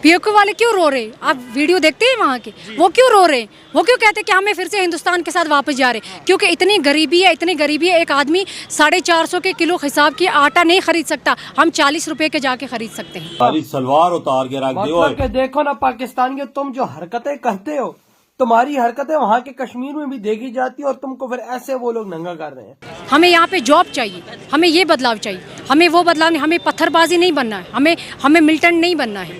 PoK वाले क्यों रो रहे हैं? आप वीडियो देखते हैं वहाँ के, वो क्यों रो रहे हैं? वो क्यों कहते हैं कि हमें फिर से हिंदुस्तान के साथ वापस जा रहे हैं? क्योंकि इतनी गरीबी है, एक आदमी 450 के किलो हिसाब की आटा नहीं खरीद सकता, हम 40 रुपए के जाके खरीद सकते हैं। सारी सलवार उतार के रख दियो। के देखो ना पाकिस्तान के, तुम जो हरकतें करते हो, तुम्हारी हरकतें वहाँ के कश्मीर में भी देखी जाती है और तुमको फिर ऐसे वो लोग नंगा कर रहे हैं। हमें यहाँ पे जॉब चाहिए, हमें ये बदलाव चाहिए, हमें वो बदलाव नहीं, हमें पत्थरबाजी नहीं बनना है, हमें मिलिटेंट नहीं बनना है।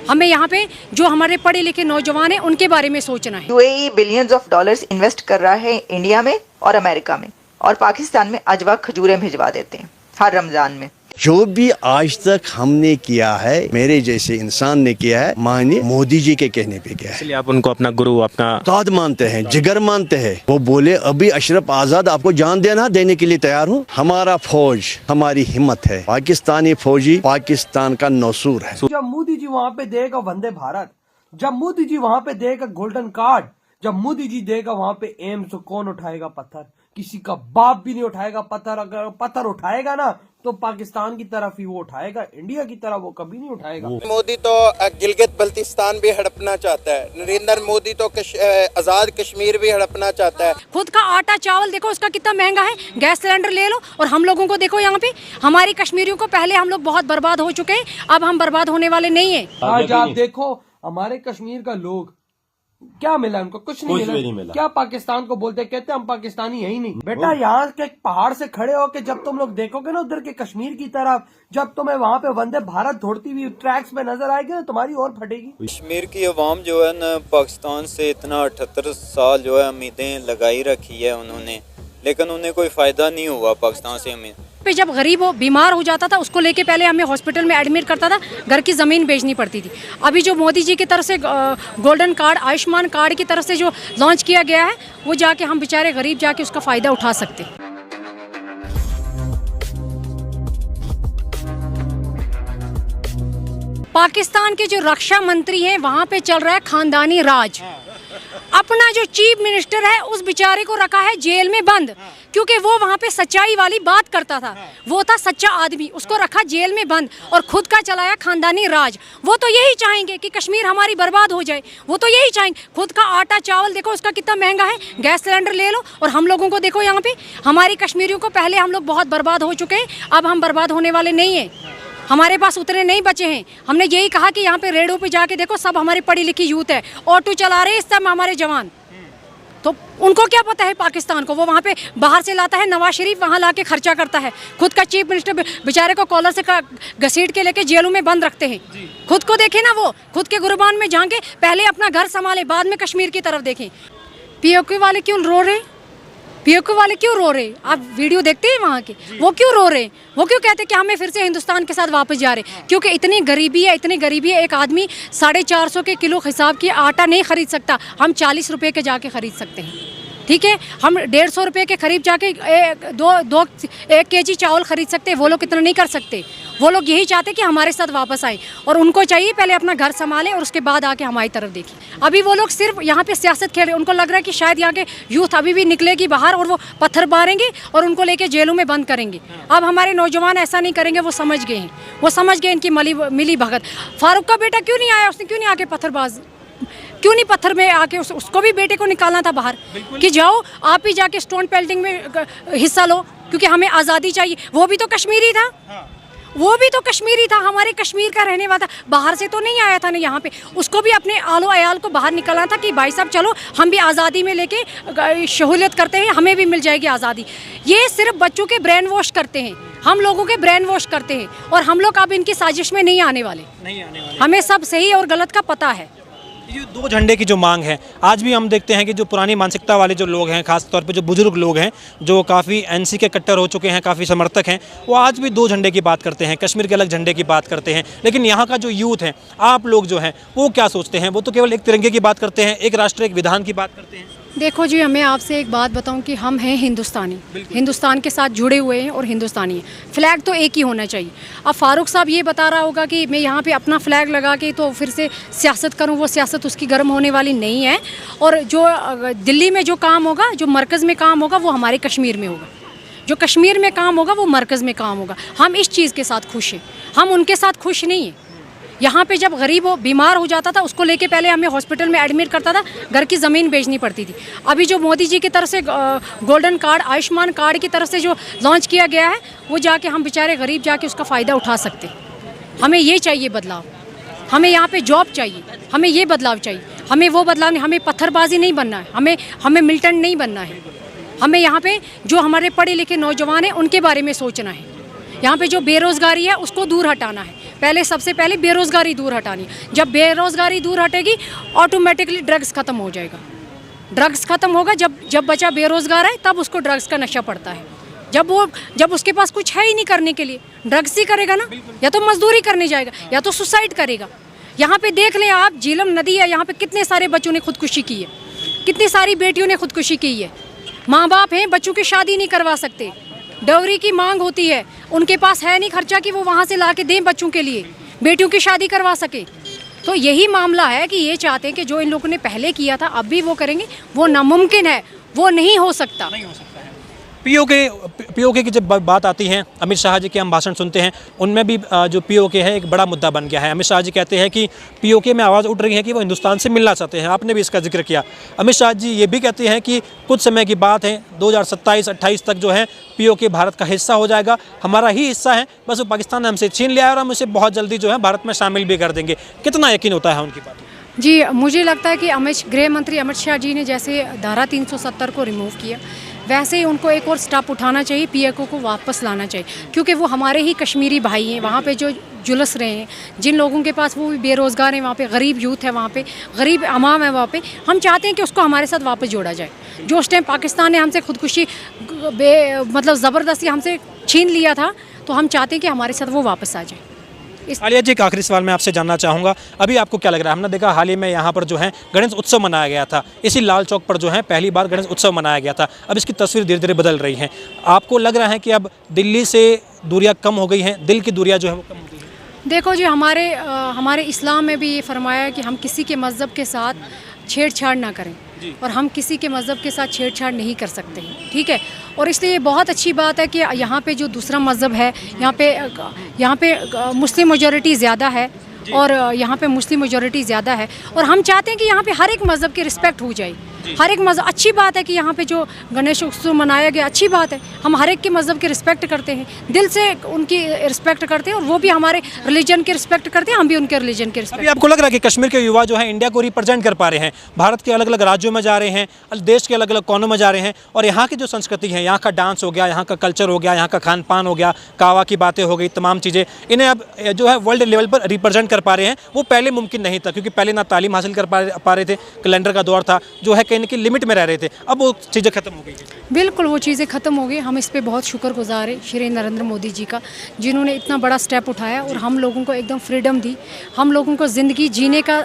हमें यहाँ पे जो हमारे पढ़े लिखे नौजवान हैं उनके बारे में सोचना है। UAE billions of dollars invest कर रहा है इंडिया में और अमेरिका में, और पाकिस्तान में अजवा खजूरें भिजवा देते हैं हर रमजान में। जो भी आज तक हमने किया है, मेरे जैसे इंसान ने किया है, मानिए मोदी जी के कहने पे किया है। इसलिए आप उनको अपना गुरु, अपना उस्ताद मानते हैं, जिगर मानते हैं। वो बोले अभी अशरफ आजाद आपको जान देने के लिए तैयार हूँ। हमारा फौज हमारी हिम्मत है, पाकिस्तानी फौजी पाकिस्तान का नसूर है। जब मोदी जी वहाँ पे देगा वंदे भारत, जब मोदी जी वहाँ पे देगा गोल्डन कार्ड, जब मोदी जी देगा वहाँ पे एम्स, तो कौन उठाएगा पत्थर? किसी का बाप भी नहीं उठाएगा पत्थर। अगर पत्थर उठाएगा ना तो पाकिस्तान की तरफ ही वो उठाएगा, इंडिया की तरफ वो कभी नहीं उठाएगा। मोदी तो गिलगित बल्तिस्तान भी हड़पना चाहता है, नरेंद्र मोदी तो आजाद कश्मीर भी हड़पना चाहता है। खुद का आटा चावल देखो उसका कितना महंगा है, गैस सिलेंडर ले लो, और हम लोगों को देखो यहाँ पे, हमारी कश्मीरियों को पहले हम लोग बहुत बर्बाद हो चुके हैं, अब हम बर्बाद होने वाले नहीं है। आज आप देखो हमारे कश्मीर का लोग क्या मिला उनको? कुछ नहीं मिला। क्या पाकिस्तान को बोलते, कहते हम पाकिस्तानी है ही नहीं। बेटा यहाँ के पहाड़ से खड़े होके जब तुम लोग देखोगे ना उधर के कश्मीर की तरफ, जब तुम्हें वहाँ पे वंदे भारत दौड़ती हुई ट्रैक्स पे नजर आएगी ना, तुम्हारी और फटेगी। कश्मीर की अवाम जो है ना, पाकिस्तान से इतना 78 साल जो है उम्मीदें लगाई रखी है उन्होंने, लेकिन उन्हें कोई फायदा नहीं हुआ पाकिस्तान से। हमें पे जब गरीब हो बीमार हो जाता था, उसको लेके पहले हमें हॉस्पिटल में एडमिट करता था, घर की ज़मीन बेचनी पड़ती थी। अभी जो मोदी जी की तरफ से गोल्डन कार्ड, आयुष्मान कार्ड की तरफ से जो लॉन्च किया गया है, वो जाके हम बेचारे गरीब जाके उसका फ़ायदा उठा सकते हैं। पाकिस्तान के जो रक्षा मंत्री हैं वहाँ पे चल रहा है खानदानी राज। अपना जो चीफ मिनिस्टर है उस बेचारे को रखा है जेल में बंद, क्योंकि वो वहाँ पे सच्चाई वाली बात करता था, वो था सच्चा आदमी, उसको रखा जेल में बंद और खुद का चलाया खानदानी राज। वो तो यही चाहेंगे कि कश्मीर हमारी बर्बाद हो जाए, वो तो यही चाहेंगे। खुद का आटा चावल देखो उसका कितना महंगा है, गैस सिलेंडर ले लो, और हम लोगों को देखो यहाँ पे, हमारी कश्मीरियों को पहले हम लोग बहुत बर्बाद हो चुके हैं, अब हम बर्बाद होने वाले नहीं हैं। हमारे पास उतने नहीं बचे हैं। हमने यही कहा कि यहाँ पे रेडो पे जाके देखो, सब हमारी पढ़ी लिखी यूथ है, ऑटो चला रहे हैं इस समय हमारे जवान। तो उनको क्या पता है पाकिस्तान को? वो वहाँ पे बाहर से लाता है, नवाज शरीफ वहाँ लाके खर्चा करता है। खुद का चीफ मिनिस्टर बेचारे को कॉलर से घसीट के लेके जेलों में बंद रखते हैं। खुद को देखे ना, वो खुद के गुरबान में जाके पहले अपना घर संभाले, बाद में कश्मीर की तरफ देखें। पीओके वाले क्यों रो रहे हैं? पीओके वाले क्यों रो रहे हैं? आप वीडियो देखते हैं वहाँ के, वो क्यों रो रहे हैं? वो क्यों कहते हैं कि हमें फिर से हिंदुस्तान के साथ वापस जा रहे हैं? क्योंकि इतनी गरीबी है, एक आदमी 450 के किलो हिसाब की आटा नहीं खरीद सकता, हम 40 रुपए के जाके खरीद सकते हैं। ठीक है, हम 150 रुपये के करीब जाके 1 केजी चावल खरीद सकते हैं, वो लोग इतना नहीं कर सकते। वो लोग यही चाहते कि हमारे साथ वापस आए, और उनको चाहिए पहले अपना घर संभालें और उसके बाद आके हमारी तरफ देखें। अभी वो लोग सिर्फ यहाँ पे सियासत खेल रहे हैं, उनको लग रहा है कि शायद यहाँ के यूथ अभी भी निकलेगी बाहर और वो पत्थर मारेंगे और उनको लेके जेलों में बंद करेंगे। अब हमारे नौजवान ऐसा नहीं करेंगे, वो समझ गए हैं, वो समझ गए इनकी मिली भगत। फारूक का बेटा क्यों नहीं आया? उसने क्यों नहीं आके पत्थरबाज, क्यों नहीं पत्थर में आके उसको भी बेटे को निकालना था बाहर कि जाओ आप ही जाके स्टोन पेल्टिंग में हिस्सा लो, क्योंकि हमें आज़ादी चाहिए। वो भी तो कश्मीरी था, वो भी तो कश्मीरी था, हमारे कश्मीर का रहने वाला था, बाहर से तो नहीं आया था ना यहाँ पे। उसको भी अपने आलो अयाल को बाहर निकलना था कि भाई साहब चलो हम भी आज़ादी में लेके सहूलियत करते हैं, हमें भी मिल जाएगी आज़ादी। ये सिर्फ बच्चों के ब्रेन वॉश करते हैं, हम लोगों के ब्रेन वॉश करते हैं, और हम लोग अब इनकी साजिश में नहीं आने वाले। हमें सब सही और गलत का पता है। ये 2 झंडे की जो मांग है, आज भी हम देखते हैं कि जो पुरानी मानसिकता वाले जो लोग हैं, खास तौर पे जो बुजुर्ग लोग हैं, जो काफ़ी एनसी के कट्टर हो चुके हैं, काफ़ी समर्थक हैं, वो आज भी 2 झंडे की बात करते हैं, कश्मीर के अलग झंडे की बात करते हैं। लेकिन यहाँ का जो यूथ है, आप लोग जो हैं, वो क्या सोचते हैं? वो तो केवल एक तिरंगे की बात करते हैं, एक राष्ट्र एक विधान की बात करते हैं। देखो जी, हमें आपसे एक बात बताऊं कि हम हैं हिंदुस्तानी, हिंदुस्तान के साथ जुड़े हुए हैं और हिंदुस्तानी हैं। फ्लैग तो एक ही होना चाहिए। अब फारूक साहब ये बता रहा होगा कि मैं यहाँ पे अपना फ्लैग लगा के तो फिर से सियासत करूँ, वो सियासत उसकी गर्म होने वाली नहीं है। और जो दिल्ली में जो काम होगा, जो मरकज़ में काम होगा, वो हमारे कश्मीर में होगा। जो कश्मीर में काम होगा वो मरकज़ में काम होगा। हम इस चीज़ के साथ खुश हैं, हम उनके साथ खुश नहीं हैं। यहाँ पे जब गरीब बीमार हो जाता था उसको लेके पहले हमें हॉस्पिटल में एडमिट करता था, घर की ज़मीन बेचनी पड़ती थी। अभी जो मोदी जी की तरफ से गोल्डन कार्ड, आयुष्मान कार्ड की तरफ से जो लॉन्च किया गया है, वो जाके हम बेचारे गरीब जाके उसका फ़ायदा उठा सकते हैं। हमें ये चाहिए बदलाव, हमें यहाँ पे जॉब चाहिए, हमें ये बदलाव चाहिए। हमें वो बदलाव नहीं, हमें पत्थरबाजी नहीं बनना है, हमें मिल्टन नहीं बनना है। हमें यहाँ पे जो हमारे पढ़े लिखे नौजवान हैं उनके बारे में सोचना है। यहाँ पे जो बेरोज़गारी है उसको दूर हटाना है। पहले सबसे पहले बेरोज़गारी दूर हटानी है। जब बेरोज़गारी दूर हटेगी ऑटोमेटिकली ड्रग्स ख़त्म हो जाएगा। ड्रग्स ख़त्म होगा जब बच्चा बेरोज़गार है तब उसको ड्रग्स का नशा पड़ता है। जब उसके पास कुछ है ही नहीं करने के लिए, ड्रग्स ही करेगा ना, या तो मजदूरी करने जाएगा या तो सुसाइड करेगा। यहाँ पे देख लें आप, झीलम नदी है, यहाँ पे कितने सारे बच्चों ने खुदकुशी की है, कितनी सारी बेटियों ने खुदकुशी की है। माँ बाप हैं, बच्चों की शादी नहीं करवा सकते, डॉवरी की मांग होती है, उनके पास है नहीं खर्चा कि वो वहाँ से ला के दें बच्चों के लिए, बेटियों की शादी करवा सके। तो यही मामला है कि ये चाहते हैं कि जो इन लोगों ने पहले किया था अब भी वो करेंगे, वो नामुमकिन है, वो नहीं हो सकता। पीओके की जब बात आती है, अमित शाह जी के हम भाषण सुनते हैं, उनमें भी जो पीओके है एक बड़ा मुद्दा बन गया है। अमित शाह जी कहते हैं कि पीओके में आवाज़ उठ रही है कि वो हिंदुस्तान से मिलना चाहते हैं। आपने भी इसका जिक्र किया। अमित शाह जी ये भी कहते हैं कि कुछ समय की बात है, 2027-28 तक जो है पीओके भारत का हिस्सा हो जाएगा, हमारा ही हिस्सा है, बस वो पाकिस्तान ने हमसे छीन लिया है और हम उसे बहुत जल्दी जो है भारत में शामिल भी कर देंगे। कितना यकीन होता है उनकी बात? जी, मुझे लगता है कि गृह मंत्री अमित शाह जी ने जैसे धारा 370 को रिमूव किया, वैसे ही उनको एक और स्टेप उठाना चाहिए, पीओके को वापस लाना चाहिए, क्योंकि वो हमारे ही कश्मीरी भाई हैं। वहाँ पे जो जुलस रहे हैं, जिन लोगों के पास, वो भी बेरोज़गार हैं, वहाँ पे गरीब यूथ है, वहाँ पे गरीब अवाम है, वहाँ पे हम चाहते हैं कि उसको हमारे साथ वापस जोड़ा जाए। जो उस टाइम पाकिस्तान ने हमसे खुदकुशी मतलब ज़बरदस्ती हमसे छीन लिया था, तो हम चाहते हैं कि हमारे साथ वो वापस आ जाए। आलिया जी, एक आखिरी सवाल मैं आपसे जानना चाहूँगा, अभी आपको क्या लग रहा है? हमने देखा हाल ही में यहाँ पर जो है गणेश उत्सव मनाया गया था, इसी लाल चौक पर जो है पहली बार गणेश उत्सव मनाया गया था। अब इसकी तस्वीर धीरे धीरे बदल रही है। आपको लग रहा है कि अब दिल्ली से दूरियाँ कम हो गई हैं, दिल की दूरियाँ जो है वो कम हो गई हैं? देखो जी, हमारे इस्लाम में भी ये फरमाया है कि हम किसी के मज़हब के साथ छेड़छाड़ ना करें, और हम किसी के मज़हब के साथ छेड़छाड़ नहीं कर सकते हैं, ठीक है। और इसलिए ये बहुत अच्छी बात है कि यहाँ पे जो दूसरा मज़हब है, यहाँ पे मुस्लिम मेजॉरिटी ज़्यादा है, और यहाँ पे मुस्लिम मेजॉरिटी ज़्यादा है, और हम चाहते हैं कि यहाँ पे हर एक मज़हब की रिस्पेक्ट हो जाए। हर एक मज़हब, अच्छी बात है कि यहाँ पे जो गणेश उत्सव मनाया गया, अच्छी बात है। हम हर एक के मज़हब की रिस्पेक्ट करते हैं, दिल से उनकी रिस्पेक्ट करते हैं, और वो भी हमारे रिलीजन की रिस्पेक्ट करते हैं, हम भी उनके रिलीजन की रिस्पेक्ट। अभी आपको लग रहा है कि कश्मीर के युवा जो है इंडिया को रिप्रेजेंट कर पा रहे हैं, भारत के अलग अलग राज्यों में जा रहे हैं, देश के अलग अलग कोनों में जा रहे हैं, और यहाँ की जो संस्कृति है, यहाँ का डांस हो गया, यहाँ का कल्चर हो गया, यहाँ का खान पान हो गया, कावा की बातें हो गई, तमाम चीज़ें इन्हें अब जो है वर्ल्ड लेवल पर रिप्रेजेंट कर पा रहे हैं। वो पहले मुमकिन नहीं था, क्योंकि पहले ना तालीम हासिल कर पा रहे थे, कैलेंडर का दौर था, जो है कहीं ना कहीं लिमिट में रह रहे थे। अब वो चीज़ें खत्म हो गई हैं। बिल्कुल, वो चीज़ें ख़त्म हो गई। हम इस पे बहुत शुक्रगुजार हैं श्री नरेंद्र मोदी जी का, जिन्होंने इतना बड़ा स्टेप उठाया और हम लोगों को एकदम फ्रीडम दी, हम लोगों को ज़िंदगी जीने का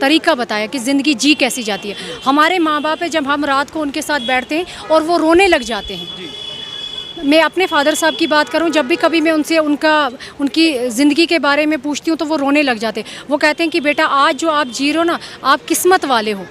तरीका बताया कि ज़िंदगी जी कैसी जाती है। हमारे माँ बाप है, जब हम रात को उनके साथ बैठते हैं और वो रोने लग जाते हैं। मैं अपने फादर साहब की बात करूं, जब भी कभी मैं उनसे उनकी ज़िंदगी के बारे में पूछती हूं तो वो रोने लग जाते हैं। वो कहते हैं कि बेटा, आज जो आप जी रहे हो ना, आप किस्मत वाले हो।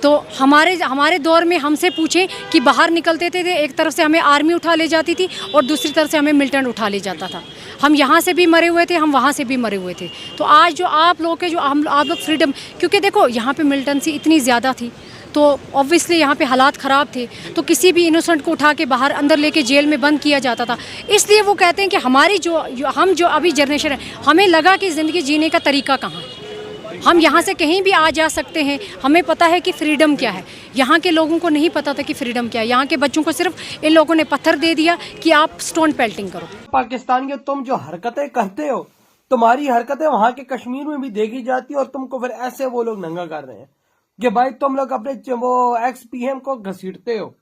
तो हमारे दौर में हमसे पूछें कि बाहर निकलते थे, एक तरफ से हमें आर्मी उठा ले जाती थी और दूसरी तरफ से हमें मिलिटेंट उठा ले जाता था। हम यहाँ से भी मरे हुए थे, हम वहाँ से भी मरे हुए थे। तो आज जो आप लोग के जो आप लोग फ्रीडम, क्योंकि देखो यहाँ पे मिलिटेंसी इतनी ज़्यादा थी, तो ऑब्वियसली यहाँ पे हालात ख़राब थे, तो किसी भी इनोसेंट को उठा के बाहर अंदर लेके जेल में बंद किया जाता था। इसलिए वो कहते हैं कि हमारी हम जो अभी जनरेशन है, हमें लगा कि ज़िंदगी जीने का तरीका कहाँ है, हम यहाँ से कहीं भी आ जा सकते हैं, हमें पता है कि फ्रीडम क्या है। यहाँ के लोगों को नहीं पता था कि फ्रीडम क्या है। यहाँ के बच्चों को सिर्फ इन लोगों ने पत्थर दे दिया कि आप स्टोन पेल्टिंग करो। पाकिस्तान के तुम जो हरकतें करते हो, तुम्हारी हरकतें वहाँ के कश्मीर में भी देखी जाती है, और तुमको फिर ऐसे वो लोग नंगा कर रहे हैं कि भाई तुम लोग अपने वो एक्स-पीएम को घसीटते हो।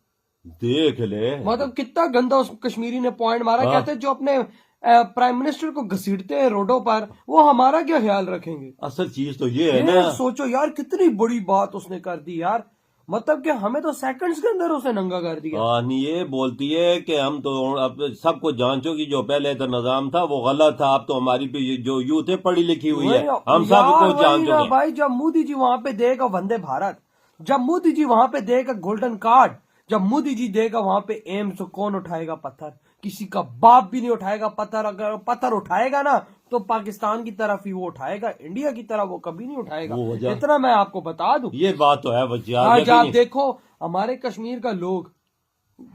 देख ले, मतलब कितना गंदा उस कश्मीरी ने पॉइंट मारा। कहते जो अपने प्राइम मिनिस्टर को घसीटते हैं रोडों पर, वो हमारा क्या ख्याल रखेंगे? असल चीज तो ये है ना, सोचो यार, कितनी बड़ी बात उसने कर दी यार। मतलब कि हमें तो सेकंड्स के अंदर उसे नंगा कर दिया। ये बोलती है कि हम तो अब सबको जांचो कि जो पहले तो निजाम था वो गलत था, अब तो हमारी भी जो यूथ है पढ़ी लिखी हुई है, हम सबको जांचो। भाई जब मोदी जी वहाँ पे देगा वंदे भारत, जब मोदी जी वहाँ पे देगा गोल्डन कार्ड, जब मोदी जी देगा वहाँ पे एम्स, कौन उठाएगा पत्थर? किसी का बाप भी नहीं उठाएगा पत्थर। अगर पत्थर उठाएगा ना तो पाकिस्तान की तरफ ही वो उठाएगा, इंडिया की तरफ वो कभी नहीं उठाएगा। वो वजह- इतना मैं आपको बता दूं। ये बात तो है वजह। आज आप देखो हमारे कश्मीर का लोग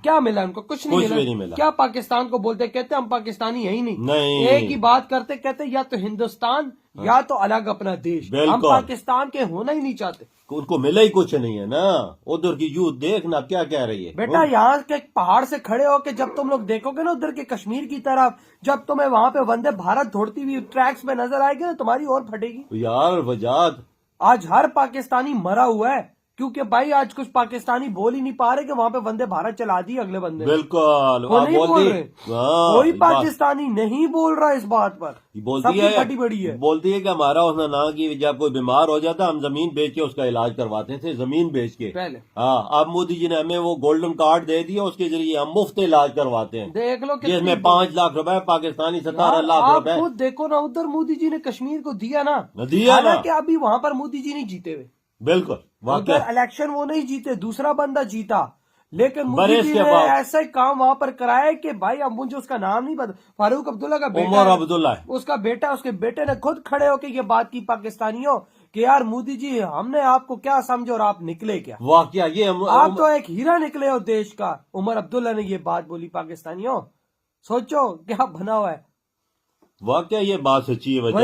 क्या मिला उनको, कुछ भी नहीं नहीं मिला। क्या पाकिस्तान को बोलते, कहते हम पाकिस्तानी है ही नहीं। नहीं। एक ही बात करते, कहते या तो हिंदुस्तान या तो अलग अपना देश। हम बिल्कुल। पाकिस्तान के होना ही नहीं चाहते। उनको मिला ही कुछ नहीं है ना। उधर की यूथ देखना क्या कह रही है बेटा, यहाँ के पहाड़ से खड़े होके जब तुम लोग देखोगे ना उधर के कश्मीर की तरफ, जब तुम्हें वहां पे वंदे भारत दौड़ती हुई ट्रैक्स में नजर आएगी ना, तुम्हारी और फटेगी। यार वजाद, आज हर पाकिस्तानी मरा हुआ है क्योंकि भाई आज कुछ पाकिस्तानी बोल ही नहीं पा रहे कि वहां पे वंदे भारत चला दी अगले बंदे। बिल्कुल वो नहीं बोल रहे। हाँ, कोई ये बात- पाकिस्तानी नहीं बोल रहा इस बात पर। बोलती सबकी है, फटी बड़ी है। बोलती है कि हमारा उसने ना कि जब कोई बीमार हो जाता हम जमीन बेच के उसका इलाज करवाते थे, जमीन बेच के पहले। हाँ, अब मोदी जी ने हमें वो गोल्डन कार्ड दे दिया, उसके जरिए हम मुफ्त इलाज करवाते हैं। देख लो जिसमें 5 लाख रुपए, पाकिस्तानी 17 लाख आप रुपए खुद देखो ना, उधर मोदी जी ने कश्मीर को दिया ना, दिया ना। हालांकि अभी वहां पर मोदी जी नहीं जीते हुए। बिल्कुल वाकई। उधर इलेक्शन वो नहीं जीते, दूसरा बंदा जीता, लेकिन मोदी बरेस जी के ने बाद। ऐसा ही काम वहां पर कराया कि भाई अब मुझे उसका नाम नहीं पता, फारूक अब्दुल्ला का बेटा उमर है, अब्दुल्ला है। उसका बेटा, उसके बेटे ने खुद खड़े होकर ये बात की पाकिस्तानियों कि यार मोदी जी हमने आपको क्या समझे और आप निकले क्या। वाकया ये आप तो एक हीरा निकले हो देश का। उमर अब्दुल्ला ने ये बात बोली पाकिस्तानियों, सोचो क्या बना हुआ है। वाकया ये बात सच्ची है वजह।